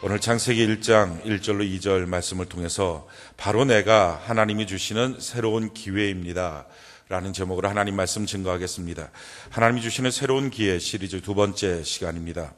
오늘 창세기 1장 1절로 2절 말씀을 통해서 바로 내가 하나님이 주시는 새로운 기회입니다 라는 제목으로 하나님 말씀 증거하겠습니다. 하나님이 주시는 새로운 기회 시리즈 두 번째 시간입니다.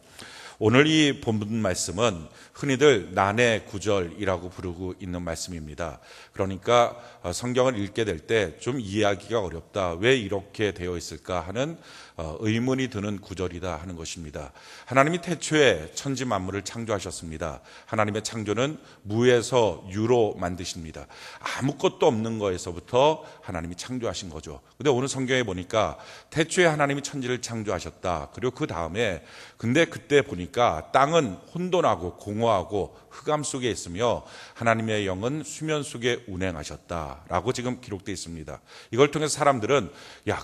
오늘 이 본문 말씀은 흔히들 난해 구절이라고 부르고 있는 말씀입니다. 그러니까 성경을 읽게 될 때 좀 이해하기가 어렵다. 왜 이렇게 되어 있을까 하는 의문이 드는 구절이다 하는 것입니다. 하나님이 태초에 천지 만물을 창조하셨습니다. 하나님의 창조는 무에서 유로 만드십니다. 아무것도 없는 거에서부터 하나님이 창조하신 거죠. 근데 오늘 성경에 보니까 태초에 하나님이 천지를 창조하셨다. 그리고 그 다음에 근데 그때 보니까 땅은 혼돈하고 공허하고 흑암 속에 있으며 하나님의 영은 수면 속에 운행하셨다라고 지금 기록되어 있습니다. 이걸 통해서 사람들은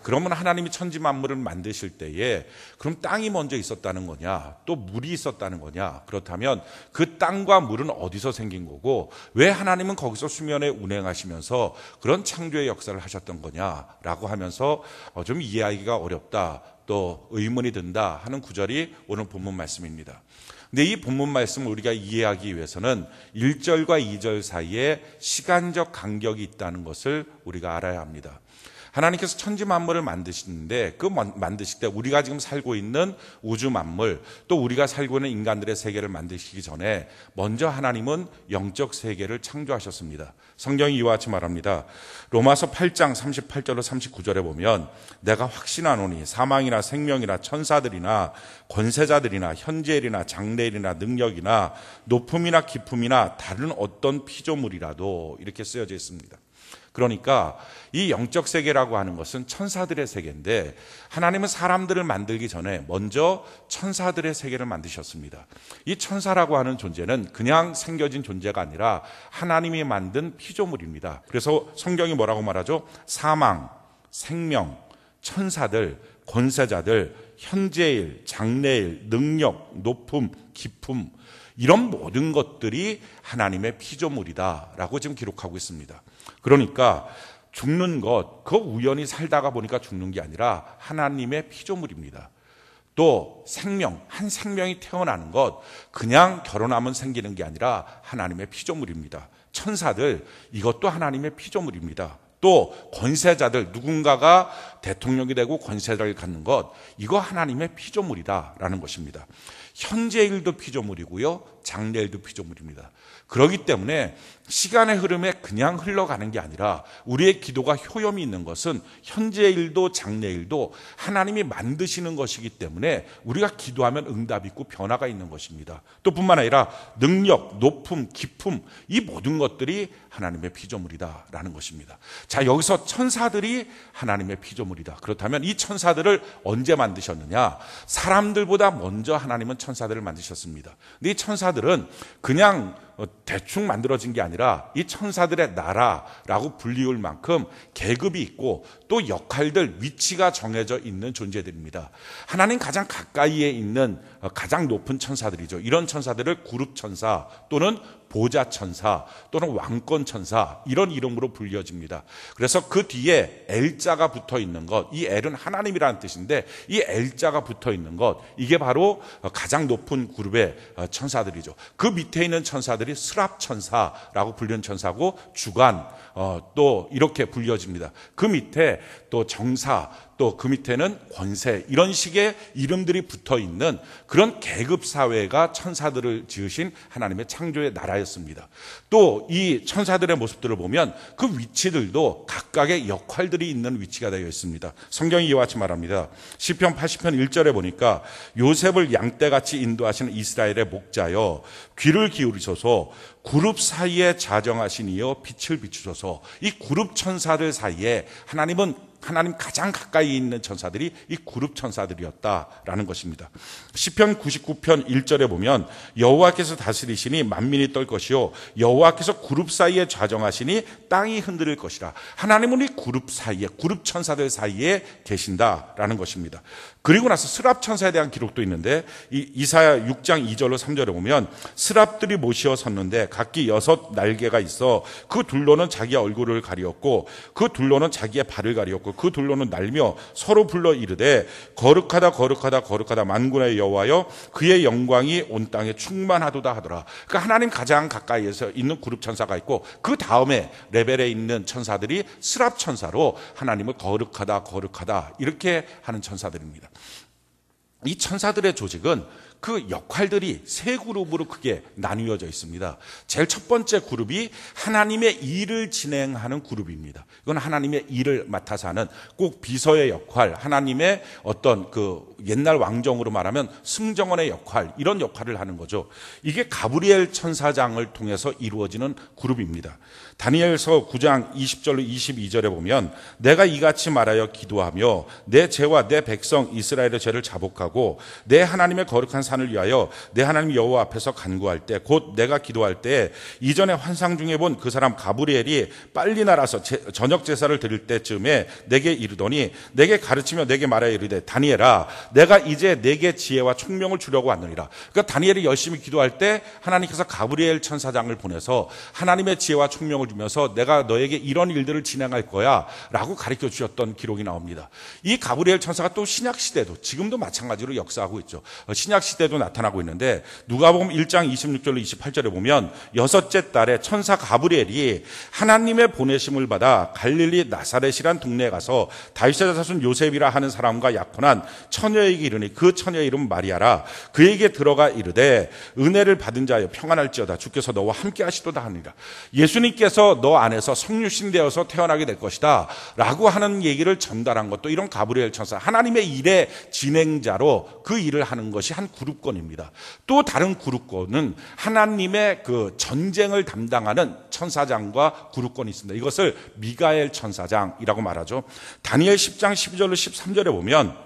그러면 하나님이 천지 만물을 만드실 때에 그럼 땅이 먼저 있었다는 거냐, 또 물이 있었다는 거냐, 그렇다면 그 땅과 물은 어디서 생긴 거고 왜 하나님은 거기서 수면에 운행하시면서 그런 창조의 역사를 하셨던 거냐라고 하면서 좀 이해하기가 어렵다, 또 의문이 든다 하는 구절이 오늘 본문 말씀입니다. 근데 이 본문 말씀을 우리가 이해하기 위해서는 1절과 2절 사이에 시간적 간격이 있다는 것을 우리가 알아야 합니다. 하나님께서 천지 만물을 만드시는데 그 만드실 때 우리가 지금 살고 있는 우주 만물, 또 우리가 살고 있는 인간들의 세계를 만드시기 전에 먼저 하나님은 영적 세계를 창조하셨습니다. 성경이 이와 같이 말합니다. 로마서 8장 38절로 39절에 보면 내가 확신하노니 사망이나 생명이나 천사들이나 권세자들이나 현재일이나 장래일이나 능력이나 높음이나 깊음이나 다른 어떤 피조물이라도 이렇게 쓰여져 있습니다. 그러니까 이 영적 세계라고 하는 것은 천사들의 세계인데 하나님은 사람들을 만들기 전에 먼저 천사들의 세계를 만드셨습니다. 이 천사라고 하는 존재는 그냥 생겨진 존재가 아니라 하나님이 만든 피조물입니다. 그래서 성경이 뭐라고 말하죠? 사망, 생명, 천사들, 권세자들, 현재일, 장래일, 능력, 높음, 깊음, 이런 모든 것들이 하나님의 피조물이다라고 지금 기록하고 있습니다. 그러니까 죽는 것, 그거 우연히 살다가 보니까 죽는 게 아니라 하나님의 피조물입니다. 또 생명, 한 생명이 태어나는 것, 그냥 결혼하면 생기는 게 아니라 하나님의 피조물입니다. 천사들, 이것도 하나님의 피조물입니다. 또 권세자들, 누군가가 대통령이 되고 권세자를 갖는 것, 이거 하나님의 피조물이다라는 것입니다. 현재일도 피조물이고요, 장래일도 피조물입니다. 그렇기 때문에 시간의 흐름에 그냥 흘러가는 게 아니라 우리의 기도가 효염이 있는 것은 현재일도 장래일도 하나님이 만드시는 것이기 때문에 우리가 기도하면 응답이 있고 변화가 있는 것입니다. 또 뿐만 아니라 능력, 높음, 깊음, 이 모든 것들이 하나님의 피조물이다라는 것입니다. 자, 여기서 천사들이 하나님의 피조물이다. 그렇다면 이 천사들을 언제 만드셨느냐? 사람들보다 먼저 하나님은 천사들을 만드셨습니다. 근데 이 천사들은 그냥 대충 만들어진 게 아니라 이 천사들의 나라라고 불리울 만큼 계급이 있고 또 역할들, 위치가 정해져 있는 존재들입니다. 하나님 가장 가까이에 있는 가장 높은 천사들이죠. 이런 천사들을 그룹천사 또는 보좌천사 또는 왕권천사, 이런 이름으로 불려집니다. 그래서 그 뒤에 L자가 붙어 있는 것, 이 L은 하나님이라는 뜻인데 이 L자가 붙어 있는 것, 이게 바로 가장 높은 그룹의 천사들이죠. 그 밑에 있는 천사들이 스랍천사라고 불리는 천사고 주관, 또 이렇게 불려집니다. 그 밑에 또 정사, 또 그 밑에는 권세, 이런 식의 이름들이 붙어 있는 그런 계급 사회가 천사들을 지으신 하나님의 창조의 나라였습니다. 또 이 천사들의 모습들을 보면 그 위치들도 각각의 역할들이 있는 위치가 되어 있습니다. 성경이 이와 같이 말합니다. 시편 80편 1절에 보니까 요셉을 양떼같이 인도하시는 이스라엘의 목자여 귀를 기울이소서, 그룹 사이에 자정하신 이여 빛을 비추소서. 이 그룹 천사들 사이에 하나님 가장 가까이 있는 천사들이 이 그룹 천사들이었다라는 것입니다. 시편 99편 1절에 보면 여호와께서 다스리시니 만민이 떨 것이요 여호와께서 그룹 사이에 좌정하시니 땅이 흔들릴 것이라. 하나님은 이 그룹 사이에, 그룹 천사들 사이에 계신다라는 것입니다. 그리고 나서 스랍 천사에 대한 기록도 있는데 이사야 6장 2절로 3절에 보면 스랍들이 모시어 섰는데 각기 6 날개가 있어 그 둘로는 자기의 얼굴을 가리었고 그 둘로는 자기의 발을 가리었고 그 둘로는 날며 서로 불러 이르되 거룩하다 거룩하다 거룩하다 만군의 여호와여 그의 영광이 온 땅에 충만하도다 하더라. 그러니까 하나님 가장 가까이에서 있는 그룹 천사가 있고 그 다음에 레벨에 있는 천사들이 스랍 천사로 하나님을 거룩하다 거룩하다 이렇게 하는 천사들입니다. 이 천사들의 조직은 그 역할들이 세 그룹으로 크게 나뉘어져 있습니다. 제일 첫 번째 그룹이 하나님의 일을 진행하는 그룹입니다. 이건 하나님의 일을 맡아서 하는 꼭 비서의 역할, 하나님의 어떤 그 옛날 왕정으로 말하면 승정원의 역할, 이런 역할을 하는 거죠. 이게 가브리엘 천사장을 통해서 이루어지는 그룹입니다. 다니엘서 9장 20절로 22절에 보면 내가 이같이 말하여 기도하며 내 죄와 내 백성 이스라엘의 죄를 자복하고 내 하나님의 거룩한 산을 위하여 내 하나님 여호와 앞에서 간구할 때 곧 내가 기도할 때 이전에 환상 중에 본 그 사람 가브리엘이 빨리 날아서 저녁 제사를 드릴 때쯤에 내게 이르더니 내게 가르치며 내게 말하여 이르되 다니엘아 내가 이제 내게 지혜와 총명을 주려고 왔느니라. 그러니까 다니엘이 열심히 기도할 때 하나님께서 가브리엘 천사장을 보내서 하나님의 지혜와 총명을 주면서 내가 너에게 이런 일들을 진행할 거야 라고 가르쳐 주셨던 기록이 나옵니다. 이 가브리엘 천사가 또 신약시대도 지금도 마찬가지로 역사하고 있죠. 신약시대도 나타나고 있는데 누가복음 1장 26절로 28절에 보면 여섯째 달에 천사 가브리엘이 하나님의 보내심을 받아 갈릴리 나사렛이란 동네에 가서 다윗의 자손 요셉이라 하는 사람과 약혼한 처녀에게 이르니 그 처녀의 이름 마리아라. 그에게 들어가 이르되 은혜를 받은 자여 평안할지어다 주께서 너와 함께 하시도다 하니라. 예수님께서 너 안에서 성육신 되어서 태어나게 될 것이다 라고 하는 얘기를 전달한 것도 이런 가브리엘 천사, 하나님의 일의 진행자로 그 일을 하는 것이 한 그룹권입니다. 또 다른 그룹권은 하나님의 그 전쟁을 담당하는 천사장과 그룹권이 있습니다. 이것을 미가엘 천사장이라고 말하죠. 다니엘 10장 12절로 13절에 보면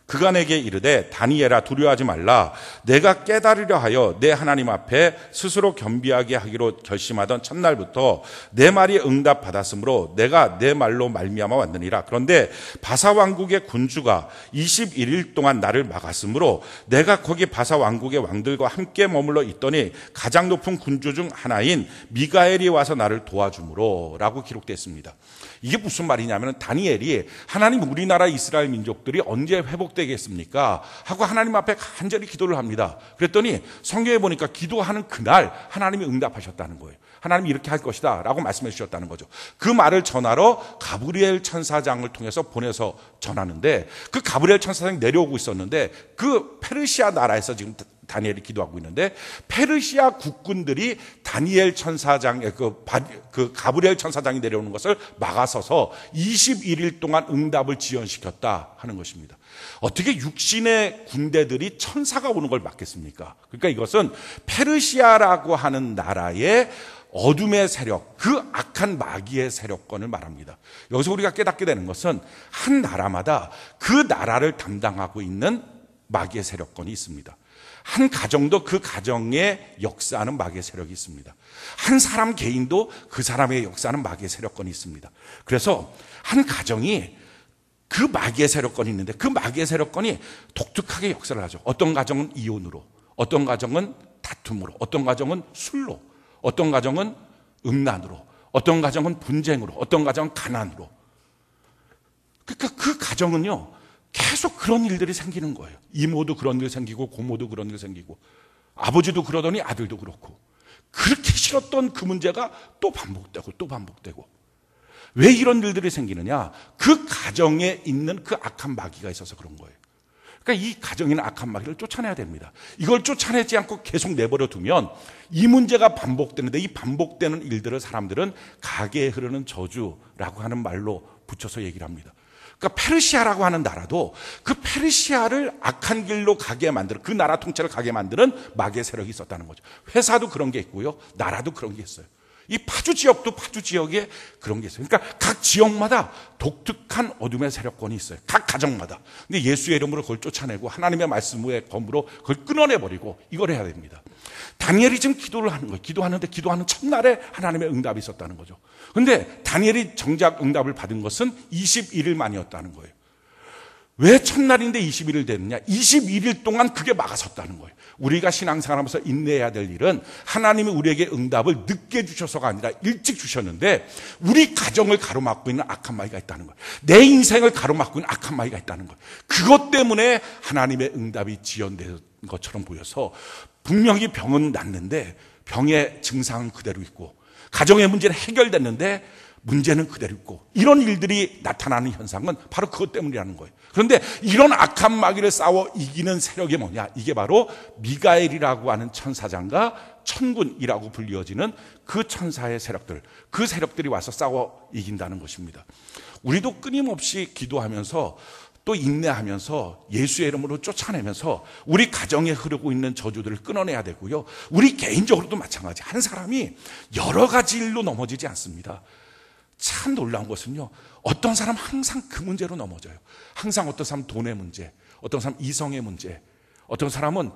그가 내게 이르되 다니엘아 두려워하지 말라. 내가 깨달으려 하여 내 하나님 앞에 스스로 겸비하게 하기로 결심하던 첫날부터 내 말이 응답받았으므로 내가 내 말로 말미암아 왔느니라. 그런데 바사 왕국의 군주가 21일 동안 나를 막았으므로 내가 거기 바사 왕국의 왕들과 함께 머물러 있더니 가장 높은 군주 중 하나인 미가엘이 와서 나를 도와주므로 라고 기록됐습니다. 이게 무슨 말이냐면 다니엘이 하나님 우리나라 이스라엘 민족들이 언제 회복되겠습니까? 하고 하나님 앞에 간절히 기도를 합니다. 그랬더니 성경에 보니까 기도하는 그날 하나님이 응답하셨다는 거예요. 하나님이 이렇게 할 것이다 라고 말씀해 주셨다는 거죠. 그 말을 전하러 가브리엘 천사장을 통해서 보내서 전하는데 그 가브리엘 천사장이 내려오고 있었는데 그 페르시아 나라에서 지금 다니엘이 기도하고 있는데 페르시아 국군들이 다니엘 천사장의 그 가브리엘 천사장이 내려오는 것을 막아서서 21일 동안 응답을 지연시켰다 하는 것입니다. 어떻게 육신의 군대들이 천사가 오는 걸 막겠습니까? 그러니까 이것은 페르시아라고 하는 나라의 어둠의 세력, 그 악한 마귀의 세력권을 말합니다. 여기서 우리가 깨닫게 되는 것은 한 나라마다 그 나라를 담당하고 있는 마귀의 세력권이 있습니다. 한 가정도 그 가정에 역사하는 마귀의 세력이 있습니다. 한 사람 개인도 그 사람의 역사하는 마귀의 세력권이 있습니다. 그래서 한 가정이 그 마귀의 세력권이 있는데 그 마귀의 세력권이 독특하게 역사를 하죠. 어떤 가정은 이혼으로, 어떤 가정은 다툼으로, 어떤 가정은 술로, 어떤 가정은 음란으로, 어떤 가정은 분쟁으로, 어떤 가정은 가난으로. 그러니까 그 가정은요 계속 그런 일들이 생기는 거예요. 이모도 그런 일 생기고 고모도 그런 일 생기고 아버지도 그러더니 아들도 그렇고 그렇게 싫었던 그 문제가 또 반복되고 또 반복되고. 왜 이런 일들이 생기느냐? 그 가정에 있는 그 악한 마귀가 있어서 그런 거예요. 그러니까 이 가정에 있는 악한 마귀를 쫓아내야 됩니다. 이걸 쫓아내지 않고 계속 내버려 두면 이 문제가 반복되는데 이 반복되는 일들을 사람들은 가게에 흐르는 저주라고 하는 말로 붙여서 얘기를 합니다. 그러니까 페르시아라고 하는 나라도 그 페르시아를 악한 길로 가게 만드는, 그 나라 통치를 가게 만드는 마귀의 세력이 있었다는 거죠. 회사도 그런 게 있고요, 나라도 그런 게 있어요. 이 파주 지역도 파주 지역에 그런 게 있어요. 그러니까 각 지역마다 독특한 어둠의 세력권이 있어요. 각 가정마다. 근데 예수의 이름으로 그걸 쫓아내고 하나님의 말씀의 검으로 그걸 끊어내버리고 이걸 해야 됩니다. 다니엘이 지금 기도를 하는 거예요. 기도하는데 기도하는 첫날에 하나님의 응답이 있었다는 거죠. 근데 다니엘이 정작 응답을 받은 것은 21일 만이었다는 거예요. 왜 첫날인데 21일 되느냐? 21일 동안 그게 막아섰다는 거예요. 우리가 신앙생활하면서 인내해야 될 일은 하나님이 우리에게 응답을 늦게 주셔서가 아니라 일찍 주셨는데 우리 가정을 가로막고 있는 악한 마귀가 있다는 거예요. 내 인생을 가로막고 있는 악한 마귀가 있다는 거예요. 그것 때문에 하나님의 응답이 지연된 것처럼 보여서 분명히 병은 낫는데 병의 증상은 그대로 있고 가정의 문제는 해결됐는데 문제는 그대로 있고 이런 일들이 나타나는 현상은 바로 그것 때문이라는 거예요. 그런데 이런 악한 마귀를 싸워 이기는 세력이 뭐냐? 이게 바로 미가엘이라고 하는 천사장과 천군이라고 불리어지는 그 천사의 세력들, 그 세력들이 와서 싸워 이긴다는 것입니다. 우리도 끊임없이 기도하면서 또 인내하면서 예수의 이름으로 쫓아내면서 우리 가정에 흐르고 있는 저주들을 끊어내야 되고요. 우리 개인적으로도 마찬가지. 한 사람이 여러 가지 일로 넘어지지 않습니다. 참 놀라운 것은요, 어떤 사람 항상 그 문제로 넘어져요. 항상 어떤 사람은 돈의 문제, 어떤 사람은 이성의 문제, 어떤 사람은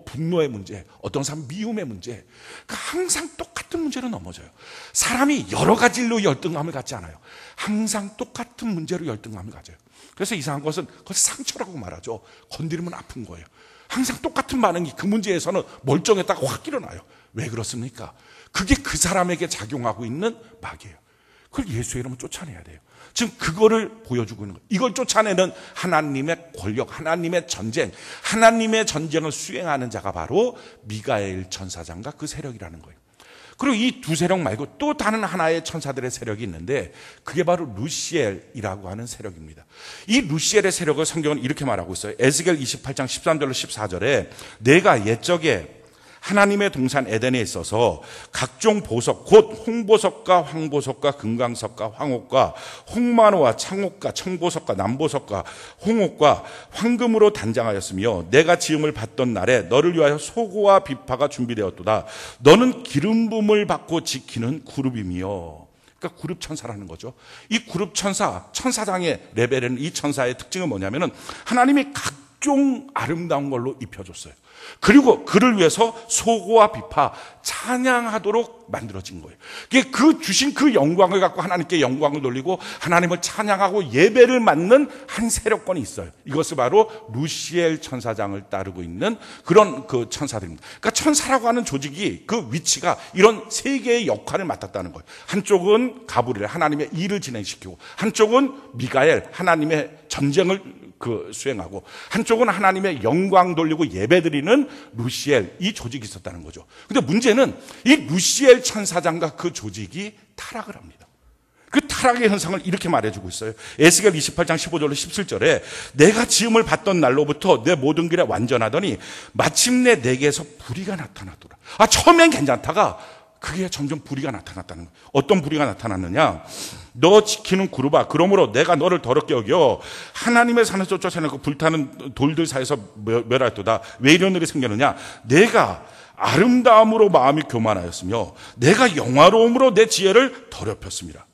분노의 문제, 어떤 사람은 미움의 문제. 항상 똑같은 문제로 넘어져요. 사람이 여러 가지 일로 열등감을 갖지 않아요. 항상 똑같은 문제로 열등감을 가져요. 그래서 이상한 것은 그것을 상처라고 말하죠. 건드리면 아픈 거예요. 항상 똑같은 반응이 그 문제에서는 멀쩡했다가 확 일어나요. 왜 그렇습니까? 그게 그 사람에게 작용하고 있는 마귀예요. 그걸 예수의 이름으로 쫓아내야 돼요. 지금 그거를 보여주고 있는 거예요. 이걸 쫓아내는 하나님의 권력, 하나님의 전쟁, 하나님의 전쟁을 수행하는 자가 바로 미가엘 천사장과 그 세력이라는 거예요. 그리고 이 두 세력 말고 또 다른 하나의 천사들의 세력이 있는데 그게 바로 루시엘이라고 하는 세력입니다. 이 루시엘의 세력을 성경은 이렇게 말하고 있어요. 에스겔 28장 13절로 14절에 내가 옛적에 하나님의 동산 에덴에 있어서 각종 보석 곧 홍보석과 황보석과 금강석과 황옥과 홍마노와 창옥과 청보석과 남보석과 홍옥과 황금으로 단장하였으며 내가 지음을 받던 날에 너를 위하여 소고와 비파가 준비되었도다. 너는 기름 부음을 받고 지키는 그룹이며, 그러니까 그룹 천사라는 거죠. 이 그룹 천사장의 레벨은, 이 천사의 특징은 뭐냐면은 하나님이 각종 아름다운 걸로 입혀줬어요. 그리고 그를 위해서 소고와 비파 찬양하도록 만들어진 거예요. 그 주신 그 영광을 갖고 하나님께 영광을 돌리고 하나님을 찬양하고 예배를 맡는 한 세력권이 있어요. 이것을 바로 루시엘 천사장을 따르고 있는 그런 그 천사들입니다. 그러니까 천사라고 하는 조직이 그 위치가 이런 세 개의 역할을 맡았다는 거예요. 한쪽은 가브리엘, 하나님의 일을 진행시키고, 한쪽은 미가엘, 하나님의 전쟁을 수행하고, 한쪽은 하나님의 영광 돌리고 예배드리는 루시엘, 이 조직이 있었다는 거죠. 근데 문제는 이 루시엘 천사장과 그 조직이 타락을 합니다. 그 타락의 현상을 이렇게 말해주고 있어요. 에스겔 28장 15절로 17절에 내가 지음을 받던 날로부터 내 모든 길에 완전하더니 마침내 내게서 불의가 나타났더라. 처음엔 괜찮다가 그게 점점 불의가 나타났다는 거예요. 어떤 불의가 나타났느냐? 너 지키는 그룹아, 그러므로 내가 너를 더럽게 여겨 하나님의 산에서 쫓아내고 불타는 돌들 사이에서 멸하였도다. 왜 이런 일이 생겼느냐? 내가 아름다움으로 마음이 교만하였으며 내가 영화로움으로 내 지혜를 더럽혔습니다.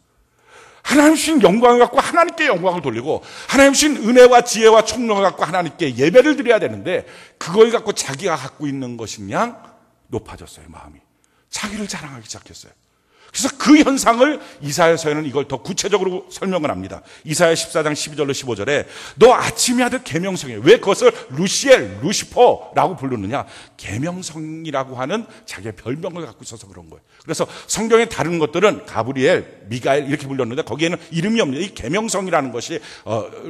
하나님 주신 영광을 갖고 하나님께 영광을 돌리고, 하나님 주신 은혜와 지혜와 총명을 갖고 하나님께 예배를 드려야 되는데 그걸 갖고 자기가 갖고 있는 것이냐 높아졌어요. 마음이 자기를 자랑하기 시작했어요. 그래서 그 현상을 이사야서에는 이걸 더 구체적으로 설명을 합니다. 이사야 14장 12절로 15절에 너 아침의 아들 계명성이에요. 왜 그것을 루시엘, 루시퍼라고 부르느냐? 계명성이라고 하는 자기의 별명을 갖고 있어서 그런 거예요. 그래서 성경의 다른 것들은 가브리엘, 미가엘 이렇게 불렀는데 거기에는 이름이 없는데 이 계명성이라는 것이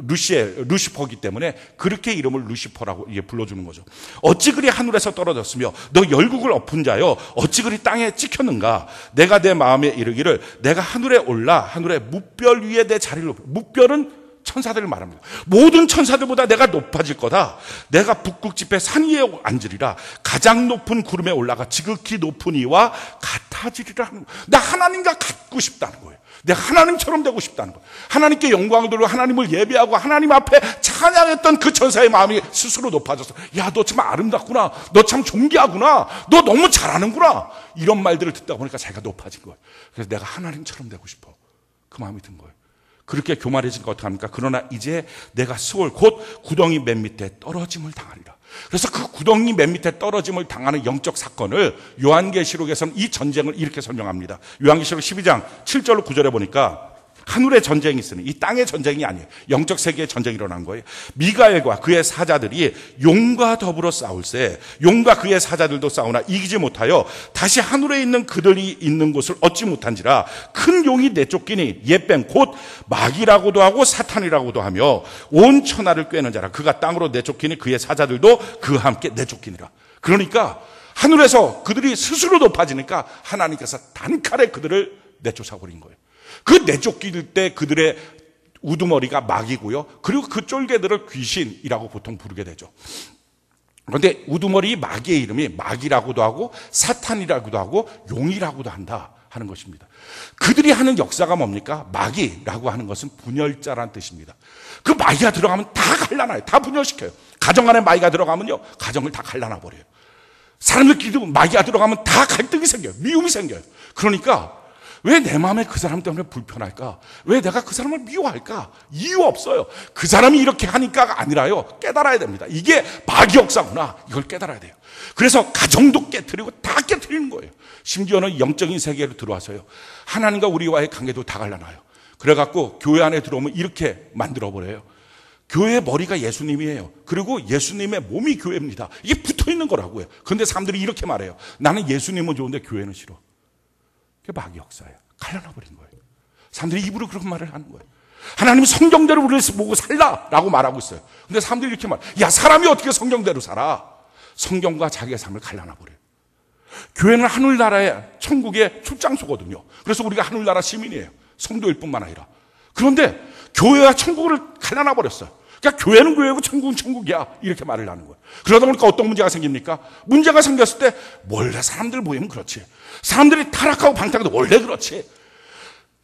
루시엘, 루시퍼이기 때문에 그렇게 이름을 루시퍼라고 불러주는 거죠. 어찌 그리 하늘에서 떨어졌으며 너 열국을 엎은 자여 어찌 그리 땅에 찍혔는가? 내가 내 마음에 이르기를 내가 하늘에 올라 하늘의 뭇별 위에 내 자리를 높여. 뭇별은 천사들을 말합니다. 모든 천사들보다 내가 높아질 거다. 내가 북극지폐 산 위에 앉으리라. 가장 높은 구름에 올라가 지극히 높은 이와 같아지리라 하는 거예요. 나 하나님과 같고 싶다는 거예요. 내가 하나님처럼 되고 싶다는 거예요. 하나님께 영광을 돌리고 하나님을 예배하고 하나님 앞에 찬양했던 그 천사의 마음이 스스로 높아져서 야, 너 참 아름답구나. 너 참 존귀하구나. 너 너무 잘하는구나. 이런 말들을 듣다 보니까 자기가 높아진 거예요. 그래서 내가 하나님처럼 되고 싶어. 그 마음이 든 거예요. 그렇게 교만해지니까 어떡합니까? 그러나 이제 내가 스올 곧 구덩이 맨 밑에 떨어짐을 당하리라. 그래서 그 구덩이 맨 밑에 떨어짐을 당하는 영적 사건을 요한계시록에서는 이 전쟁을 이렇게 설명합니다. 요한계시록 12장 7절로 9절에 보니까 하늘의 전쟁이 있으니 이 땅의 전쟁이 아니에요. 영적 세계의 전쟁이 일어난 거예요. 미가엘과 그의 사자들이 용과 더불어 싸울세 용과 그의 사자들도 싸우나 이기지 못하여 다시 하늘에 있는 그들이 있는 곳을 얻지 못한지라 큰 용이 내쫓기니 옛뱀 곧 마귀라고도 하고 사탄이라고도 하며 온 천하를 꿰는 자라 그가 땅으로 내쫓기니 그의 사자들도 그와 함께 내쫓기니라. 그러니까 하늘에서 그들이 스스로 높아지니까 하나님께서 단칼에 그들을 내쫓아버린 거예요. 그 내쫓길 때 그들의 우두머리가 마귀고요. 그리고 그 쫄개들을 귀신이라고 보통 부르게 되죠. 그런데 우두머리 마귀의 이름이 마귀라고도 하고 사탄이라고도 하고 용이라고도 한다 하는 것입니다. 그들이 하는 역사가 뭡니까? 마귀라고 하는 것은 분열자라는 뜻입니다. 그 마귀가 들어가면 다 갈라놔요. 다 분열시켜요. 가정 안에 마귀가 들어가면요. 가정을 다 갈라놔 버려요. 사람들끼리도 마귀가 들어가면 다 갈등이 생겨요. 미움이 생겨요. 그러니까 왜 내 마음에 그 사람 때문에 불편할까? 왜 내가 그 사람을 미워할까? 이유 없어요. 그 사람이 이렇게 하니까가 아니라요. 깨달아야 됩니다. 이게 마귀 역사구나. 이걸 깨달아야 돼요. 그래서 가정도 깨트리고 다 깨트리는 거예요. 심지어는 영적인 세계로 들어와서요. 하나님과 우리와의 관계도 다 갈라놔요. 그래갖고 교회 안에 들어오면 이렇게 만들어버려요. 교회의 머리가 예수님이에요. 그리고 예수님의 몸이 교회입니다. 이게 붙어있는 거라고요. 그런데 사람들이 이렇게 말해요. 나는 예수님은 좋은데 교회는 싫어. 그게 마귀 역사예요. 갈라놔버린 거예요. 사람들이 입으로 그런 말을 하는 거예요. 하나님이 성경대로 우리를 보고 살라라고 말하고 있어요. 근데 사람들이 이렇게 말해요. 야, 사람이 어떻게 성경대로 살아? 성경과 자기의 삶을 갈라놔버려요. 교회는 하늘나라의 천국의 출장소거든요. 그래서 우리가 하늘나라 시민이에요. 성도일 뿐만 아니라. 그런데 교회와 천국을 갈라놔버렸어요. 그러니까 교회는 교회고 천국은 천국이야. 이렇게 말을 하는 거예요. 그러다 보니까 어떤 문제가 생깁니까? 문제가 생겼을 때 원래 사람들 모이면 그렇지. 사람들이 타락하고 방탕해도 원래 그렇지.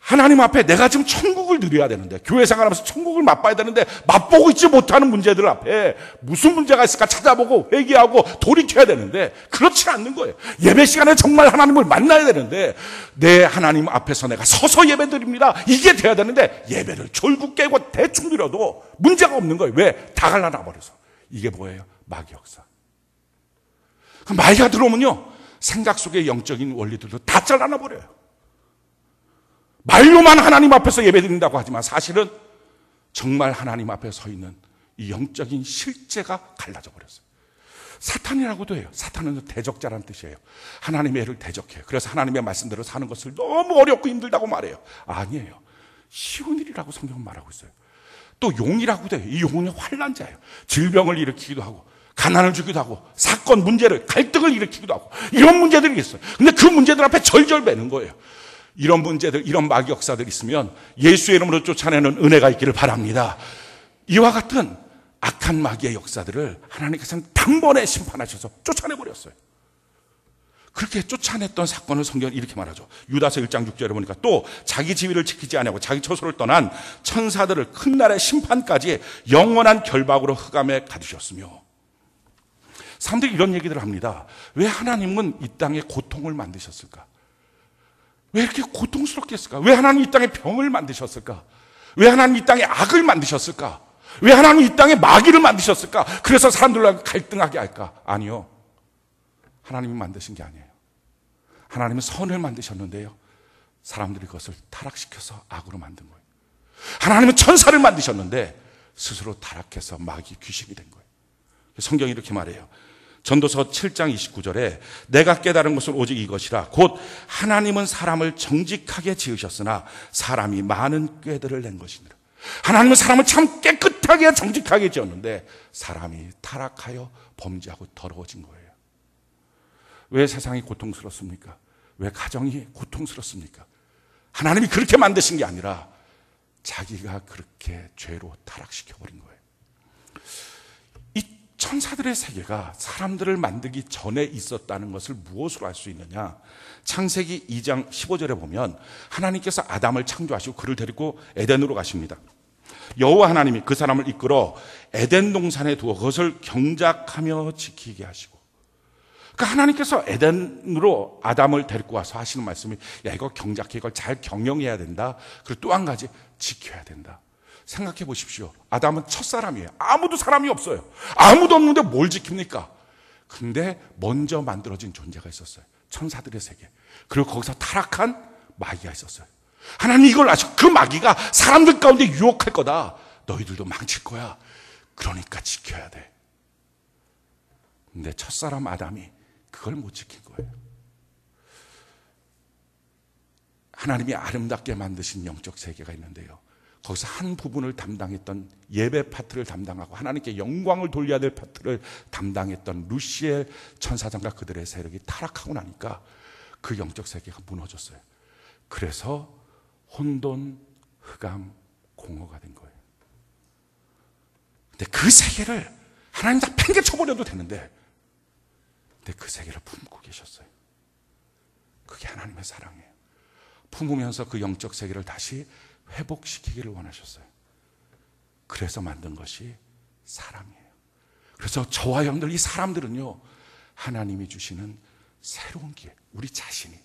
하나님 앞에 내가 지금 천국을 누려야 되는데 교회 생활하면서 천국을 맛봐야 되는데 맛보고 있지 못하는 문제들 앞에 무슨 문제가 있을까 찾아보고 회개하고 돌이켜야 되는데 그렇지 않는 거예요. 예배 시간에 정말 하나님을 만나야 되는데 내 하나님 앞에서 내가 서서 예배드립니다. 이게 돼야 되는데 예배를 졸고 깨고 대충 드려도 문제가 없는 거예요. 왜? 다 갈라놔 버려서. 이게 뭐예요? 마귀 역사. 마귀가 들어오면요. 생각 속의 영적인 원리들도 다 잘라놔 버려요. 말로만 하나님 앞에서 예배드린다고 하지만 사실은 정말 하나님 앞에 서 있는 이 영적인 실제가 갈라져 버렸어요. 사탄이라고도 해요. 사탄은 대적자라는 뜻이에요. 하나님의 애를 대적해요. 그래서 하나님의 말씀대로 사는 것을 너무 어렵고 힘들다고 말해요. 아니에요. 쉬운 일이라고 성경은 말하고 있어요. 또 용이라고도 해요. 이 용은 환난자예요. 질병을 일으키기도 하고 가난을 주기도 하고 사건 문제를 갈등을 일으키기도 하고 이런 문제들이 있어요. 근데 그 문제들 앞에 절절 매는 거예요. 이런 문제들, 이런 마귀 역사들이 있으면 예수의 이름으로 쫓아내는 은혜가 있기를 바랍니다. 이와 같은 악한 마귀의 역사들을 하나님께서는 단번에 심판하셔서 쫓아내버렸어요. 그렇게 쫓아냈던 사건을 성경은 이렇게 말하죠. 유다서 1장 6절에 보니까 또 자기 지위를 지키지 아니하고 자기 처소를 떠난 천사들을 큰 날의 심판까지 영원한 결박으로 흑암에 가두셨으며. 사람들이 이런 얘기들을 합니다. 왜 하나님은 이 땅에 고통을 만드셨을까? 왜 이렇게 고통스럽게 했을까? 왜 하나님 이 땅에 병을 만드셨을까? 왜 하나님 이 땅에 악을 만드셨을까? 왜 하나님 이 땅에 마귀를 만드셨을까? 그래서 사람들과 갈등하게 할까? 아니요. 하나님이 만드신 게 아니에요. 하나님은 선을 만드셨는데요. 사람들이 그것을 타락시켜서 악으로 만든 거예요. 하나님은 천사를 만드셨는데 스스로 타락해서 마귀 귀신이 된 거예요. 성경이 이렇게 말해요. 전도서 7장 29절에 내가 깨달은 것은 오직 이것이라 곧 하나님은 사람을 정직하게 지으셨으나 사람이 많은 꾀들을 낸 것이니라. 하나님은 사람을 참 깨끗하게 정직하게 지었는데 사람이 타락하여 범죄하고 더러워진 거예요. 왜 세상이 고통스럽습니까? 왜 가정이 고통스럽습니까? 하나님이 그렇게 만드신 게 아니라 자기가 그렇게 죄로 타락시켜버린 거예요. 천사들의 세계가 사람들을 만들기 전에 있었다는 것을 무엇으로 알 수 있느냐? 창세기 2장 15절에 보면 하나님께서 아담을 창조하시고 그를 데리고 에덴으로 가십니다. 여호와 하나님이 그 사람을 이끌어 에덴 동산에 두어 그것을 경작하며 지키게 하시고, 그러니까 하나님께서 에덴으로 아담을 데리고 와서 하시는 말씀이 야, 이거 경작해, 이걸 잘 경영해야 된다. 그리고 또 한 가지 지켜야 된다. 생각해 보십시오. 아담은 첫사람이에요. 아무도 사람이 없어요. 아무도 없는데 뭘 지킵니까? 근데 먼저 만들어진 존재가 있었어요. 천사들의 세계. 그리고 거기서 타락한 마귀가 있었어요. 하나님 이걸 아시고 그 마귀가 사람들 가운데 유혹할 거다. 너희들도 망칠 거야. 그러니까 지켜야 돼. 근데 첫사람 아담이 그걸 못 지킨 거예요. 하나님이 아름답게 만드신 영적 세계가 있는데요. 거기서 한 부분을 담당했던 예배 파트를 담당하고 하나님께 영광을 돌려야 될 파트를 담당했던 루시엘 천사장과 그들의 세력이 타락하고 나니까 그 영적 세계가 무너졌어요. 그래서 혼돈, 흑암, 공허가 된 거예요. 근데 그 세계를 하나님 다 팽개쳐버려도 되는데, 근데 그 세계를 품고 계셨어요. 그게 하나님의 사랑이에요. 품으면서 그 영적 세계를 다시 회복시키기를 원하셨어요. 그래서 만든 것이 사람이에요. 그래서 저와 여러분들 이 사람들은요, 하나님이 주시는 새로운 기회, 우리 자신이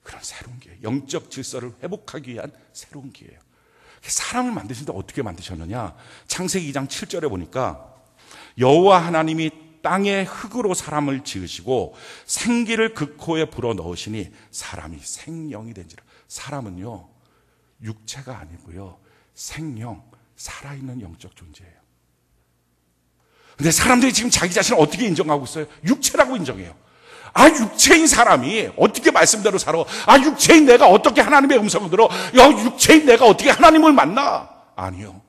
그런 새로운 기회, 영적 질서를 회복하기 위한 새로운 기회예요. 사람을 만드시는데 어떻게 만드셨느냐? 창세기 2장 7절에 보니까 여호와 하나님이 땅의 흙으로 사람을 지으시고 생기를 그 코에 불어 넣으시니 사람이 생명이 된지라. 사람은요, 육체가 아니고요, 생명, 살아있는 영적 존재예요. 근데 사람들이 지금 자기 자신을 어떻게 인정하고 있어요? 육체라고 인정해요. 아, 육체인 사람이 어떻게 말씀대로 살아? 아, 육체인 내가 어떻게 하나님의 음성을 들어? 야, 육체인 내가 어떻게 하나님을 만나? 아니요.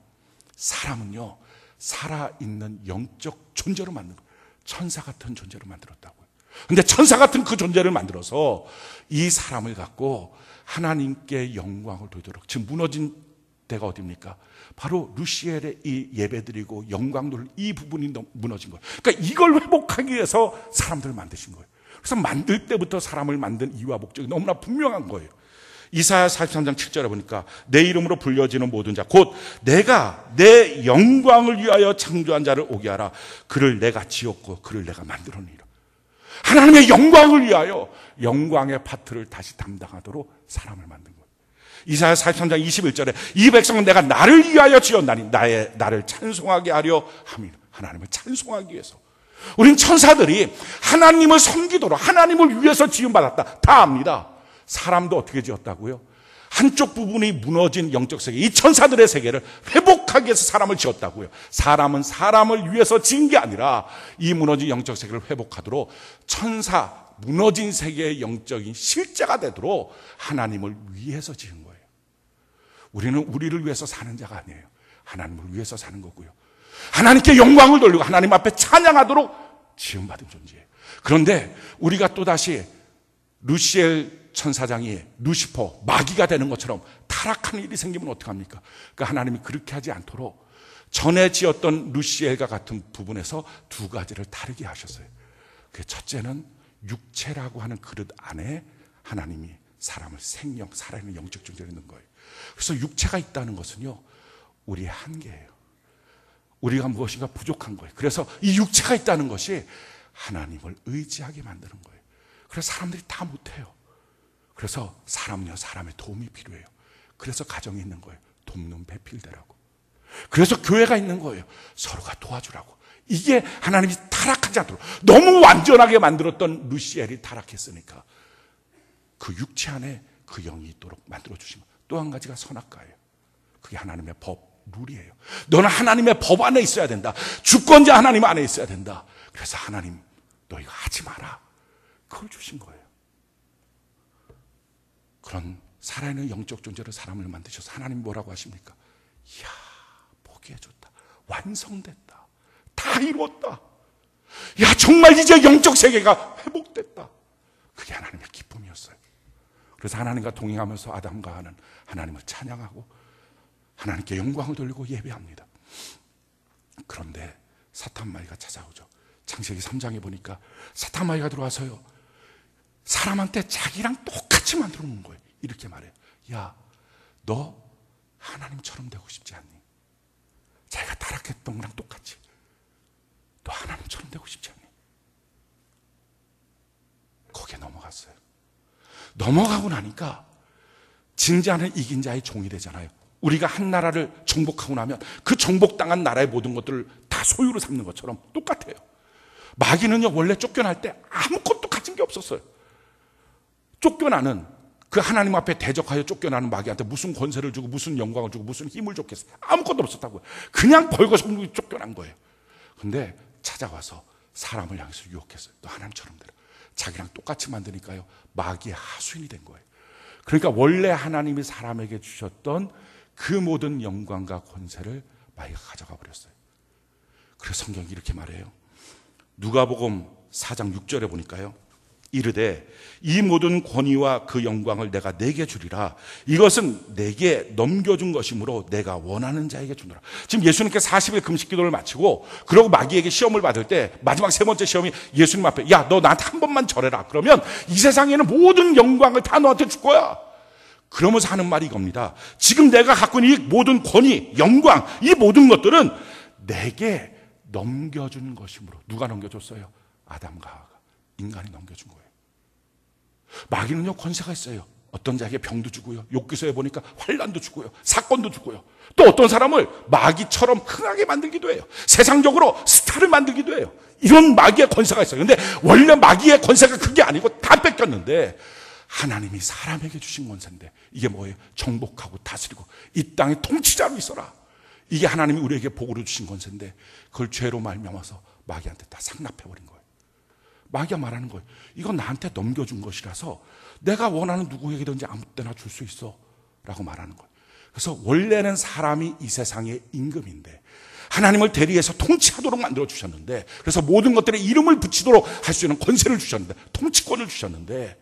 사람은요, 살아있는 영적 존재로 만든 거예요. 천사 같은 존재로 만들었다고요. 근데 천사 같은 그 존재를 만들어서 이 사람을 갖고 하나님께 영광을 돌리도록, 지금 무너진 데가 어디입니까? 바로 루시엘의 이 예배드리고 영광 돌릴 이 부분이 무너진 거예요. 그러니까 이걸 회복하기 위해서 사람들을 만드신 거예요. 그래서 만들 때부터 사람을 만든 이유와 목적이 너무나 분명한 거예요. 이사야 43장 7절에 보니까 내 이름으로 불려지는 모든 자 곧 내가 내 영광을 위하여 창조한 자를 오게 하라. 그를 내가 지었고 그를 내가 만들었느니라. 하나님의 영광을 위하여 영광의 파트를 다시 담당하도록 사람을 만든 거예요. 이사야 43장 21절에 이 백성은 내가 나를 위하여 지었나니 나를 찬송하게 하려 함이라. 하나님을 찬송하기 위해서. 우린 천사들이 하나님을 섬기도록 하나님을 위해서 지음받았다. 다 압니다. 사람도 어떻게 지었다고요? 한쪽 부분이 무너진 영적 세계, 이 천사들의 세계를 회복하기 위해서 사람을 지었다고요. 사람은 사람을 위해서 지은 게 아니라 이 무너진 영적 세계를 회복하도록 천사, 무너진 세계의 영적인 실제가 되도록 하나님을 위해서 지은 거예요. 우리는 우리를 위해서 사는 자가 아니에요. 하나님을 위해서 사는 거고요. 하나님께 영광을 돌리고 하나님 앞에 찬양하도록 지음받은 존재예요. 그런데 우리가 또다시 루시엘 천사장이 루시퍼, 마귀가 되는 것처럼 타락하는 일이 생기면 어떡합니까? 그러니까 하나님이 그렇게 하지 않도록 전에 지었던 루시엘과 같은 부분에서 두 가지를 다르게 하셨어요. 그 첫째는 육체라고 하는 그릇 안에 하나님이 사람을 생명, 살아있는 영적 존재로 넣는 거예요. 그래서 육체가 있다는 것은요, 우리의 한계예요. 우리가 무엇인가 부족한 거예요. 그래서 이 육체가 있다는 것이 하나님을 의지하게 만드는 거예요. 그래서 사람들이 다 못해요. 그래서 사람은요, 사람의 도움이 필요해요. 그래서 가정이 있는 거예요. 돕는 배필대라고. 그래서 교회가 있는 거예요. 서로가 도와주라고. 이게 하나님이 타락하지 않도록, 너무 완전하게 만들었던 루시엘이 타락했으니까 그 육체 안에 그 영이 있도록 만들어주신 거예요. 또 한 가지가 선악과예요. 그게 하나님의 법, 룰이에요. 너는 하나님의 법 안에 있어야 된다. 주권자 하나님 안에 있어야 된다. 그래서 하나님, 너 이거 하지 마라. 그걸 주신 거예요. 그런 살아있는 영적 존재로 사람을 만드셔서 하나님 뭐라고 하십니까? 이야, 보기에 좋다. 완성됐다. 다 이루었다. 야, 정말 이제 영적 세계가 회복됐다. 그게 하나님의 기쁨이었어요. 그래서 하나님과 동행하면서 아담과 하는 하나님을 찬양하고 하나님께 영광을 돌리고 예배합니다. 그런데 사탄 마귀가 찾아오죠. 창세기 3장에 보니까 사탄 마귀가 들어와서요, 사람한테 자기랑 똑같이 만들어 놓은 거예요. 이렇게 말해요. 야, 너 하나님처럼 되고 싶지 않니? 자기가 타락했던 거랑 똑같이. 너 하나님처럼 되고 싶지 않니? 거기에 넘어갔어요. 넘어가고 나니까 진자는 이긴 자의 종이 되잖아요. 우리가 한 나라를 정복하고 나면 그 정복당한 나라의 모든 것들을 다 소유로 삼는 것처럼 똑같아요. 마귀는요, 원래 쫓겨날 때 아무것도 가진 게 없었어요. 쫓겨나는 그 하나님 앞에 대적하여 쫓겨나는 마귀한테 무슨 권세를 주고 무슨 영광을 주고 무슨 힘을 줬겠어요? 아무것도 없었다고요. 그냥 벌거벗고 쫓겨난 거예요. 근데 찾아와서 사람을 향해서 유혹했어요. 너 하나님처럼 되라. 자기랑 똑같이 만드니까요, 마귀의 하수인이 된 거예요. 그러니까 원래 하나님이 사람에게 주셨던 그 모든 영광과 권세를 마귀가 가져가 버렸어요. 그래서 성경이 이렇게 말해요. 누가복음 4장 6절에 보니까요, 이르되 이 모든 권위와 그 영광을 내가 내게 주리라. 이것은 내게 넘겨준 것이므로 내가 원하는 자에게 주노라. 지금 예수님께 40일 금식기도를 마치고 그러고 마귀에게 시험을 받을 때 마지막 세 번째 시험이 예수님 앞에, 야, 너 나한테 한 번만 절해라. 그러면 이 세상에는 모든 영광을 다 너한테 줄 거야. 그러면서 하는 말이 이겁니다. 지금 내가 갖고 있는 이 모든 권위, 영광, 이 모든 것들은 내게 넘겨준 것이므로. 누가 넘겨줬어요? 아담과 하와가, 인간이 넘겨준 거예요. 마귀는요, 권세가 있어요. 어떤 자에게 병도 주고요, 욥기서에 보니까 환난도 주고요, 사건도 주고요, 또 어떤 사람을 마귀처럼 흥하게 만들기도 해요. 세상적으로 스타를 만들기도 해요. 이런 마귀의 권세가 있어요. 근데 원래 마귀의 권세가 그게 아니고 다 뺏겼는데 하나님이 사람에게 주신 권세인데 이게 뭐예요? 정복하고 다스리고 이 땅의 통치자로 있어라. 이게 하나님이 우리에게 복으로 주신 권세인데 그걸 죄로 말미암아서 마귀한테 다 상납해버린 거예요. 마귀가 말하는 거예요. 이건 나한테 넘겨준 것이라서 내가 원하는 누구에게든지 아무 때나 줄 수 있어 라고 말하는 거예요. 그래서 원래는 사람이 이 세상의 임금인데 하나님을 대리해서 통치하도록 만들어 주셨는데, 그래서 모든 것들에 이름을 붙이도록 할 수 있는 권세를 주셨는데, 통치권을 주셨는데,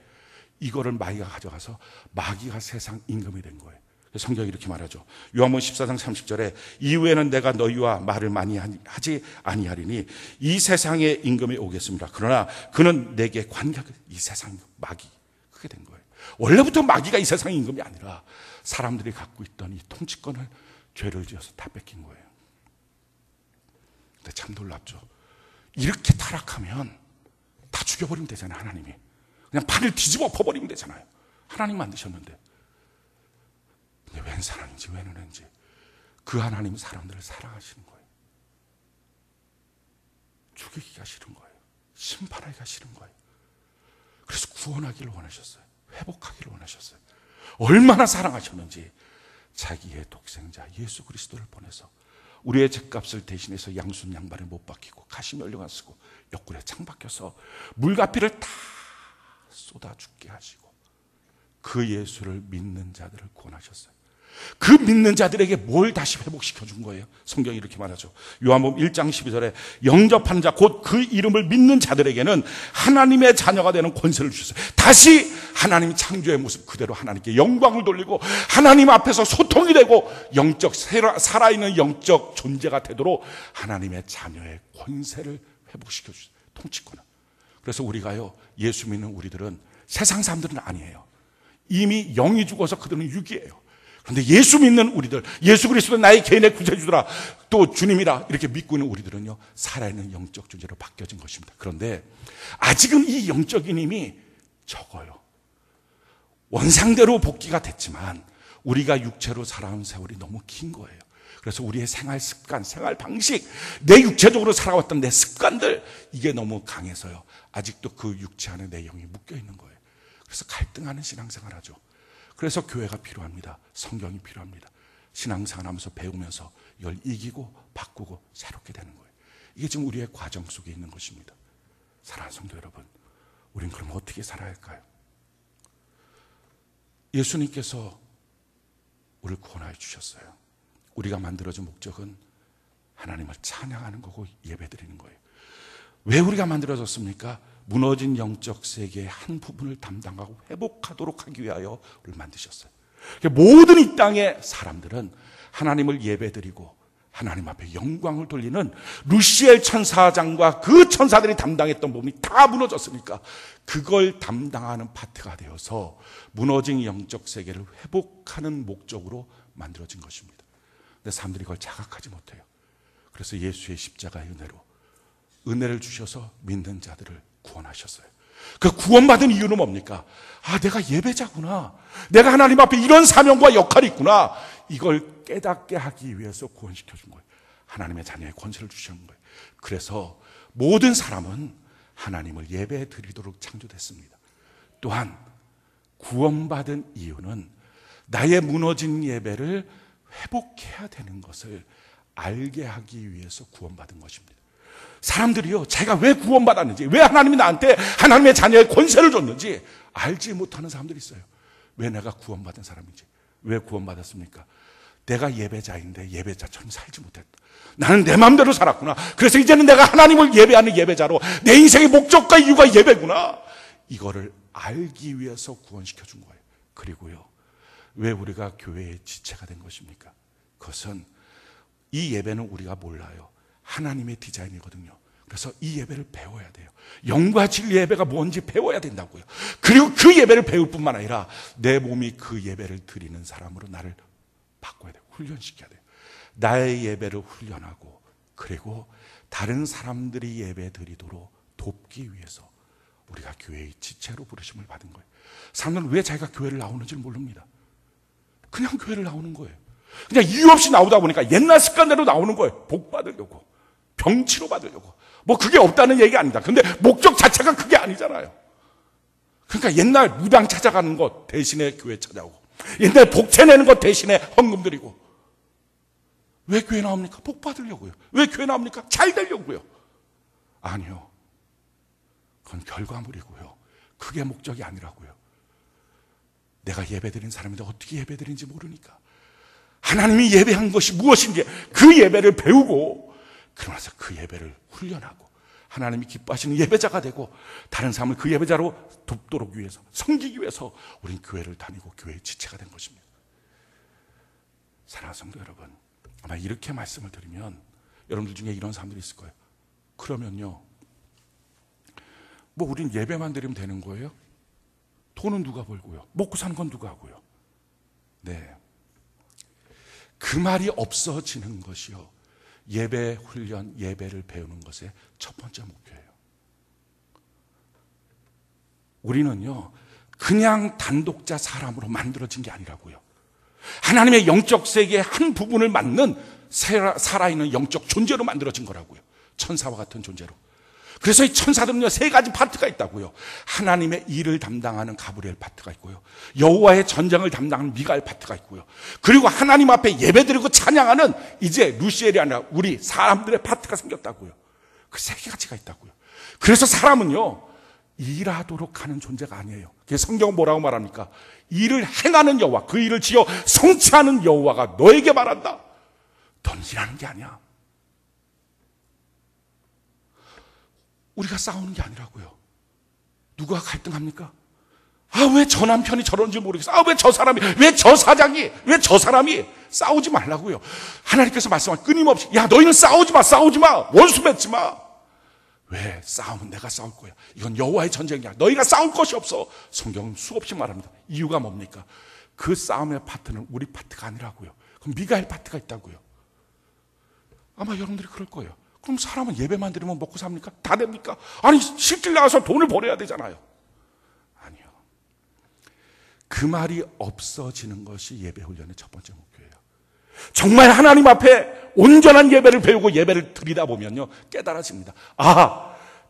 이거를 마귀가 가져가서 마귀가 세상 임금이 된 거예요. 성경이 이렇게 말하죠. 요한복음 14장 30절에 이후에는 내가 너희와 말을 많이 하지 아니하리니 이 세상의 임금이 오겠습니다. 그러나 그는 내게 관계하게. 이 세상 마귀, 그게 된 거예요. 원래부터 마귀가 이 세상의 임금이 아니라 사람들이 갖고 있던 이 통치권을 죄를 지어서 다 뺏긴 거예요. 근데 참 놀랍죠. 이렇게 타락하면 다 죽여버리면 되잖아요. 하나님이 그냥 판을 뒤집어 엎어버리면 되잖아요. 하나님 만드셨는데. 근데 웬 사랑인지 웬 은혜인지 그 하나님 사람들을 사랑하시는 거예요. 죽이기가 싫은 거예요. 심판하기가 싫은 거예요. 그래서 구원하기를 원하셨어요. 회복하기를 원하셨어요. 얼마나 사랑하셨는지 자기의 독생자 예수 그리스도를 보내서 우리의 죗값을 대신해서 양순 양발에 못 박히고 가시면류관 쓰고 옆구리에 창 박혀서 물가피를 다 쏟아 죽게 하시고 그 예수를 믿는 자들을 구원하셨어요. 그 믿는 자들에게 뭘 다시 회복시켜 준 거예요? 성경이 이렇게 말하죠. 요한복음 1장 12절에 영접한 자 곧 그 이름을 믿는 자들에게는 하나님의 자녀가 되는 권세를 주셨어요. 다시 하나님 창조의 모습 그대로 하나님께 영광을 돌리고 하나님 앞에서 소통이 되고 영적 살아있는 영적 존재가 되도록 하나님의 자녀의 권세를 회복시켜 주셨어요. 통치권을. 그래서 우리가요, 예수 믿는 우리들은 세상 사람들은 아니에요. 이미 영이 죽어서 그들은 육이에요. 그런데 예수 믿는 우리들, 예수 그리스도는 나의 개인의 구세주더라, 또 주님이라 이렇게 믿고 있는 우리들은요, 살아있는 영적 존재로 바뀌어진 것입니다. 그런데 아직은 이 영적인 힘이 적어요. 원상대로 복귀가 됐지만 우리가 육체로 살아온 세월이 너무 긴 거예요. 그래서 우리의 생활 습관, 생활 방식, 내 육체적으로 살아왔던 내 습관들, 이게 너무 강해서요, 아직도 그 육체 안에 내 영이 묶여 있는 거예요. 그래서 갈등하는 신앙생활 하죠. 그래서 교회가 필요합니다. 성경이 필요합니다. 신앙생활 하면서 배우면서 이걸 이기고 바꾸고 새롭게 되는 거예요. 이게 지금 우리의 과정 속에 있는 것입니다. 사랑하는 성도 여러분, 우린 그럼 어떻게 살아야 할까요? 예수님께서 우리를 구원하여 주셨어요. 우리가 만들어진 목적은 하나님을 찬양하는 거고 예배드리는 거예요. 왜 우리가 만들어졌습니까? 무너진 영적 세계의 한 부분을 담당하고 회복하도록 하기 위하여 우리를 만드셨어요. 모든 이 땅의 사람들은 하나님을 예배드리고 하나님 앞에 영광을 돌리는 루시엘 천사장과 그 천사들이 담당했던 부분이 다 무너졌으니까 그걸 담당하는 파트가 되어서 무너진 영적 세계를 회복하는 목적으로 만들어진 것입니다. 근데 사람들이 그걸 자각하지 못해요. 그래서 예수의 십자가의 은혜를 주셔서 믿는 자들을 구원하셨어요. 그 구원받은 이유는 뭡니까? 아, 내가 예배자구나. 내가 하나님 앞에 이런 사명과 역할이 있구나. 이걸 깨닫게 하기 위해서 구원시켜 준 거예요. 하나님의 자녀의 권세를 주시는 거예요. 그래서 모든 사람은 하나님을 예배 드리도록 창조됐습니다. 또한 구원받은 이유는 나의 무너진 예배를 회복해야 되는 것을 알게 하기 위해서 구원받은 것입니다. 사람들이요, 제가 왜 구원받았는지, 왜 하나님이 나한테 하나님의 자녀의 권세를 줬는지 알지 못하는 사람들이 있어요. 왜 내가 구원받은 사람인지. 왜 구원받았습니까? 내가 예배자인데 예배자처럼 살지 못했다. 나는 내 마음대로 살았구나. 그래서 이제는 내가 하나님을 예배하는 예배자로 내 인생의 목적과 이유가 예배구나. 이거를 알기 위해서 구원시켜 준 거예요. 그리고요, 왜 우리가 교회의 지체가 된 것입니까? 그것은 이 예배는 우리가 몰라요. 하나님의 디자인이거든요. 그래서 이 예배를 배워야 돼요. 영과 진리 예배가 뭔지 배워야 된다고요. 그리고 그 예배를 배울 뿐만 아니라 내 몸이 그 예배를 드리는 사람으로 나를 바꿔야 돼요. 훈련시켜야 돼요. 나의 예배를 훈련하고, 그리고 다른 사람들이 예배 드리도록 돕기 위해서 우리가 교회의 지체로 부르심을 받은 거예요. 사람들은 왜 자기가 교회를 나오는지 모릅니다. 그냥 교회를 나오는 거예요. 그냥 이유 없이 나오다 보니까 옛날 습관대로 나오는 거예요. 복 받으려고, 병 치료 받으려고. 뭐 그게 없다는 얘기가 아니다. 근데 목적 자체가 그게 아니잖아요. 그러니까 옛날 무당 찾아가는 것 대신에 교회 찾아오고, 옛날 복채 내는 것 대신에 헌금 드리고. 왜 교회 나옵니까? 복 받으려고요. 왜 교회 나옵니까? 잘 되려고요. 아니요, 그건 결과물이고요. 그게 목적이 아니라고요. 내가 예배드린 사람인데 어떻게 예배드린지 모르니까 하나님이 예배한 것이 무엇인지 그 예배를 배우고, 그러면서 그 예배를 훈련하고 하나님이 기뻐하시는 예배자가 되고 다른 사람을 그 예배자로 돕도록 위해서, 섬기기 위해서 우린 교회를 다니고 교회의 지체가 된 것입니다. 사랑하는 성도 여러분, 아마 이렇게 말씀을 드리면 여러분들 중에 이런 사람들이 있을 거예요. 그러면요, 뭐 우린 예배만 드리면 되는 거예요? 돈은 누가 벌고요? 먹고 사는 건 누가 하고요? 네, 그 말이 없어지는 것이요, 예배 훈련, 예배를 배우는 것의 첫 번째 목표예요. 우리는요, 그냥 단독자 사람으로 만들어진 게 아니라고요. 하나님의 영적 세계의 한 부분을 맡는 살아있는 영적 존재로 만들어진 거라고요. 천사와 같은 존재로. 그래서 이 천사들은요, 세 가지 파트가 있다고요. 하나님의 일을 담당하는 가브리엘 파트가 있고요, 여호와의 전쟁을 담당하는 미가엘 파트가 있고요, 그리고 하나님 앞에 예배드리고 찬양하는 이제 루시엘이 아니라 우리 사람들의 파트가 생겼다고요. 그 세 가지가 있다고요. 그래서 사람은요, 일하도록 하는 존재가 아니에요. 성경은 뭐라고 말합니까? 일을 행하는 여호와, 그 일을 지어 성취하는 여호와가 너에게 말한다. 넌 일하는 게 아니야. 우리가 싸우는 게 아니라고요. 누가 갈등합니까? 왜 저 남편이 저런지 모르겠어. 왜 저 사람이, 왜 저 사장이, 왜 저 사람이. 싸우지 말라고요. 하나님께서 말씀하신 끊임없이, 야, 너희는 싸우지 마, 싸우지 마, 원수 맺지 마. 왜? 싸우면 내가 싸울 거야. 이건 여호와의 전쟁이야. 너희가 싸울 것이 없어. 성경은 수없이 말합니다. 이유가 뭡니까? 그 싸움의 파트는 우리 파트가 아니라고요. 그럼 미가엘 파트가 있다고요. 아마 여러분들이 그럴 거예요. 그럼 사람은 예배만 드리면 먹고 삽니까? 다 됩니까? 아니, 실질 나가서 돈을 벌어야 되잖아요. 아니요. 그 말이 없어지는 것이 예배 훈련의 첫 번째 목표예요. 정말 하나님 앞에 온전한 예배를 배우고 예배를 드리다 보면요, 깨달아집니다.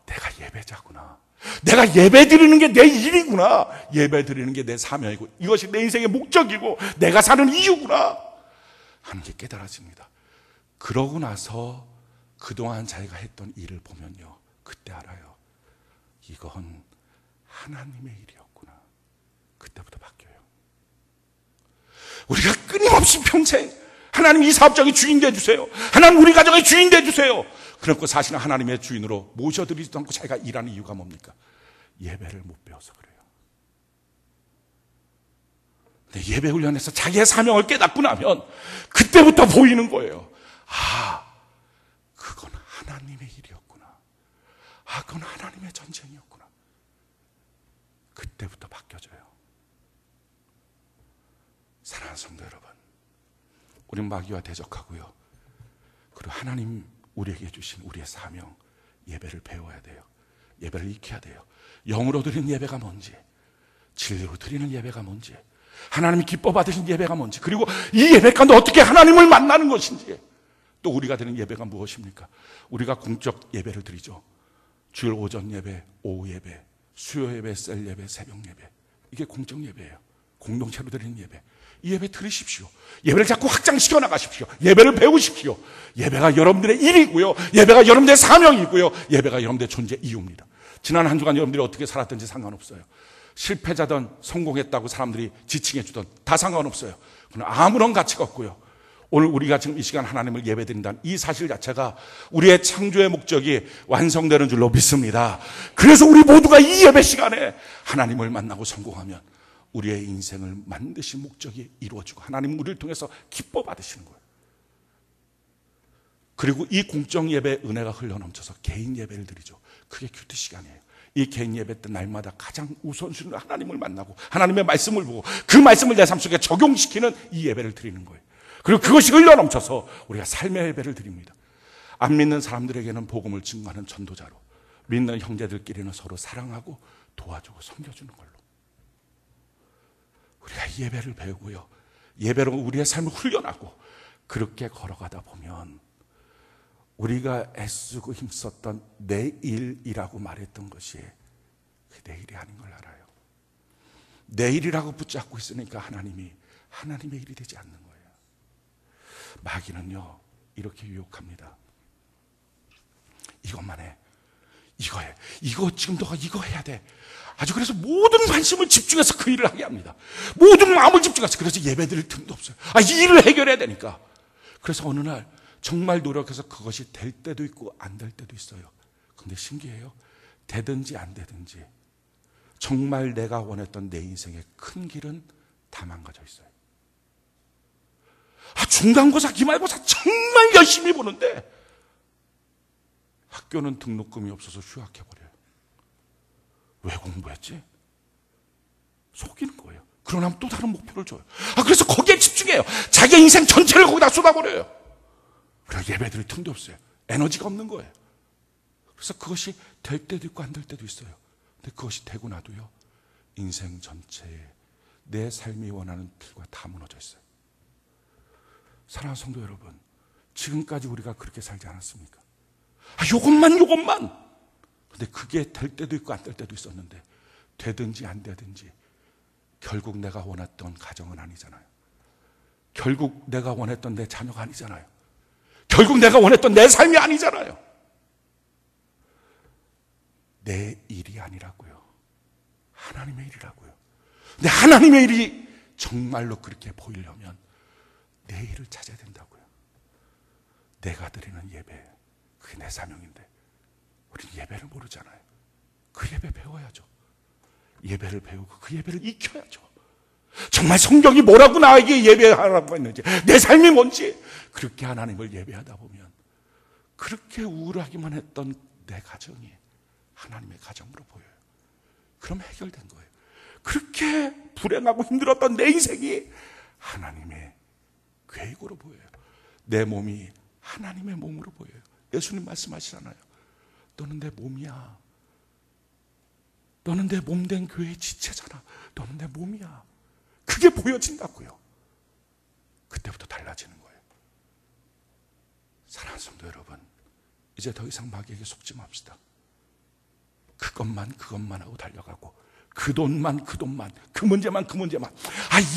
내가 예배자구나. 내가 예배 드리는 게 내 일이구나. 예배 드리는 게 내 사명이고 이것이 내 인생의 목적이고 내가 사는 이유구나 하는 게 깨달아집니다. 그러고 나서 그동안 자기가 했던 일을 보면요, 그때 알아요. 이건 하나님의 일이었구나. 그때부터 바뀌어요. 우리가 끊임없이 평생 하나님 이 사업장의 주인 되어주세요. 하나님 우리 가정의 주인 되어주세요. 그렇고 사실은 하나님의 주인으로 모셔드리지도 않고 자기가 일하는 이유가 뭡니까? 예배를 못 배워서 그래요. 근데 예배 훈련에서 자기의 사명을 깨닫고 나면 그때부터 보이는 거예요. 그건 하나님의 일이었구나. 그건 하나님의 전쟁이었구나. 그때부터 바뀌어져요. 사랑하는 성도 여러분, 우리는 마귀와 대적하고요, 그리고 하나님 우리에게 주신 우리의 사명, 예배를 배워야 돼요. 예배를 익혀야 돼요. 영으로 드리는 예배가 뭔지, 진리로 드리는 예배가 뭔지, 하나님이 기뻐 받으신 예배가 뭔지, 그리고 이 예배 가운데 어떻게 하나님을 만나는 것인지, 또 우리가 드리는 예배가 무엇입니까? 우리가 공적 예배를 드리죠. 주일 오전 예배, 오후 예배, 수요 예배, 셀 예배, 새벽 예배. 이게 공적 예배예요. 공동체로 드리는 예배. 이 예배 들으십시오. 예배를 자꾸 확장시켜 나가십시오. 예배를 배우십시오. 예배가 여러분들의 일이고요. 예배가 여러분들의 사명이고요. 예배가 여러분들의 존재 이유입니다. 지난 한 주간 여러분들이 어떻게 살았든지 상관없어요. 실패자든 성공했다고 사람들이 지칭해 주든 다 상관없어요. 그건 아무런 가치가 없고요. 오늘 우리가 지금 이 시간 하나님을 예배드린다는 이 사실 자체가 우리의 창조의 목적이 완성되는 줄로 믿습니다. 그래서 우리 모두가 이 예배 시간에 하나님을 만나고 성공하면 우리의 인생을 만드신 목적이 이루어지고 하나님 우리를 통해서 기뻐 받으시는 거예요. 그리고 이 공적 예배의 은혜가 흘러넘쳐서 개인 예배를 드리죠. 그게 큐티 시간이에요. 이 개인 예배 때 날마다 가장 우선순위로 하나님을 만나고 하나님의 말씀을 보고 그 말씀을 내 삶 속에 적용시키는 이 예배를 드리는 거예요. 그리고 그것이 흘러넘쳐서 우리가 삶의 예배를 드립니다. 안 믿는 사람들에게는 복음을 증거하는 전도자로, 믿는 형제들끼리는 서로 사랑하고 도와주고 섬겨주는 걸로 우리가 예배를 배우고요. 예배로 우리의 삶을 훈련하고 그렇게 걸어가다 보면 우리가 애쓰고 힘썼던 내일이라고 말했던 것이 그 내일이 아닌 걸 알아요. 내일이라고 붙잡고 있으니까 하나님의 일이 되지 않는 거예요. 마귀는요 이렇게 유혹합니다. 이것만 해, 이거 해, 이거 지금 너가 이거 해야 돼. 아주 그래서 모든 관심을 집중해서 그 일을 하게 합니다. 모든 마음을 집중해서. 그래서 예배드릴 틈도 없어요. 이 일을 해결해야 되니까. 그래서 어느 날 정말 노력해서 그것이 될 때도 있고 안 될 때도 있어요. 근데 신기해요. 되든지 안 되든지 정말 내가 원했던 내 인생의 큰 길은 다 망가져 있어요. 중간고사, 기말고사 정말 열심히 보는데 학교는 등록금이 없어서 휴학해버려요. 왜 공부했지? 속이는 거예요. 그러나 또 다른 목표를 줘요. 그래서 거기에 집중해요. 자기 인생 전체를 거기다 쏟아버려요. 그리고 예배드릴 틈도 없어요. 에너지가 없는 거예요. 그래서 그것이 될 때도 있고 안 될 때도 있어요. 근데 그것이 되고 나도요 인생 전체에 내 삶이 원하는 길과 다 무너져 있어요. 사랑하는 성도 여러분, 지금까지 우리가 그렇게 살지 않았습니까? 요것만. 근데 그게 될 때도 있고 안 될 때도 있었는데 되든지 안 되든지 결국 내가 원했던 가정은 아니잖아요. 결국 내가 원했던 내 자녀가 아니잖아요. 결국 내가 원했던 내 삶이 아니잖아요. 내 일이 아니라고요. 하나님의 일이라고요. 근데 하나님의 일이 정말로 그렇게 보이려면 내 일을 찾아야 된다고요. 내가 드리는 예배, 그게 내 사명인데 우리는 예배를 모르잖아요. 그 예배 배워야죠. 예배를 배우고 그 예배를 익혀야죠. 정말 성경이 뭐라고 나에게 예배하라고 했는지, 내 삶이 뭔지 그렇게 하나님을 예배하다 보면 그렇게 우울하기만 했던 내 가정이 하나님의 가정으로 보여요. 그럼 해결된 거예요. 그렇게 불행하고 힘들었던 내 인생이 하나님의 계획으로 보여요. 내 몸이 하나님의 몸으로 보여요. 예수님 말씀하시잖아요. 너는 내 몸이야. 너는 내 몸 된 교회의 지체잖아. 너는 내 몸이야. 그게 보여진다고요. 그때부터 달라지는 거예요. 사랑하는 성도 여러분, 이제 더 이상 마귀에게 속지 맙시다. 그것만 하고 달려가고 그 돈만, 그 문제만.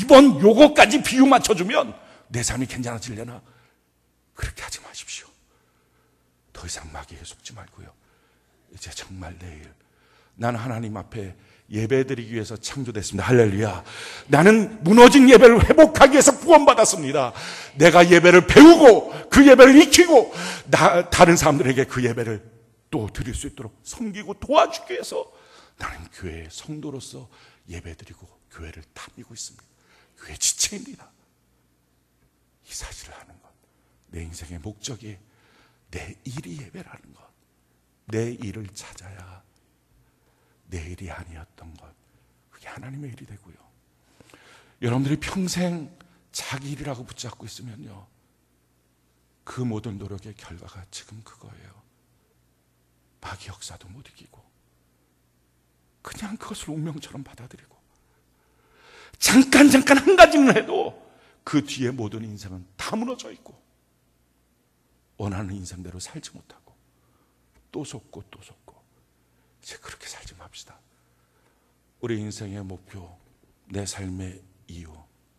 이번 요거까지 비유 맞춰주면 내 삶이 괜찮아지려나? 그렇게 하지 마십시오. 더 이상 마귀에게 속지 말고요. 이제 정말 내일 나는 하나님 앞에 예배드리기 위해서 창조됐습니다. 할렐루야. 나는 무너진 예배를 회복하기 위해서 구원받았습니다. 내가 예배를 배우고 그 예배를 익히고 다른 사람들에게 그 예배를 또 드릴 수 있도록 섬기고 도와주기 위해서 나는 교회의 성도로서 예배드리고 교회를 다니고 있습니다. 교회 지체입니다. 이 사실을 하는 것, 내 인생의 목적이 내 일이 예배라는 것, 내 일을 찾아야 내 일이 아니었던 것, 그게 하나님의 일이 되고요. 여러분들이 평생 자기 일이라고 붙잡고 있으면요, 그 모든 노력의 결과가 지금 그거예요. 마귀 역사도 못 이기고 그냥 그것을 운명처럼 받아들이고 잠깐 한 가지는 해도 그 뒤에 모든 인생은 다 무너져 있고 원하는 인생대로 살지 못하고 또 속고 이제 그렇게 살지 맙시다. 우리 인생의 목표, 내 삶의 이유,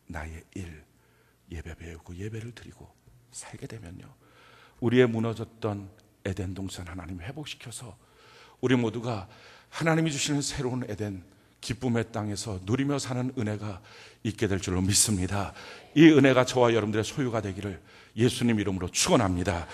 나의 일, 예배 배우고 예배를 드리고 살게 되면요, 우리의 무너졌던 에덴 동산 하나님 회복시켜서 우리 모두가 하나님이 주시는 새로운 에덴, 기쁨의 땅에서 누리며 사는 은혜가 있게 될 줄로 믿습니다. 이 은혜가 저와 여러분들의 소유가 되기를 예수님 이름으로 축원합니다.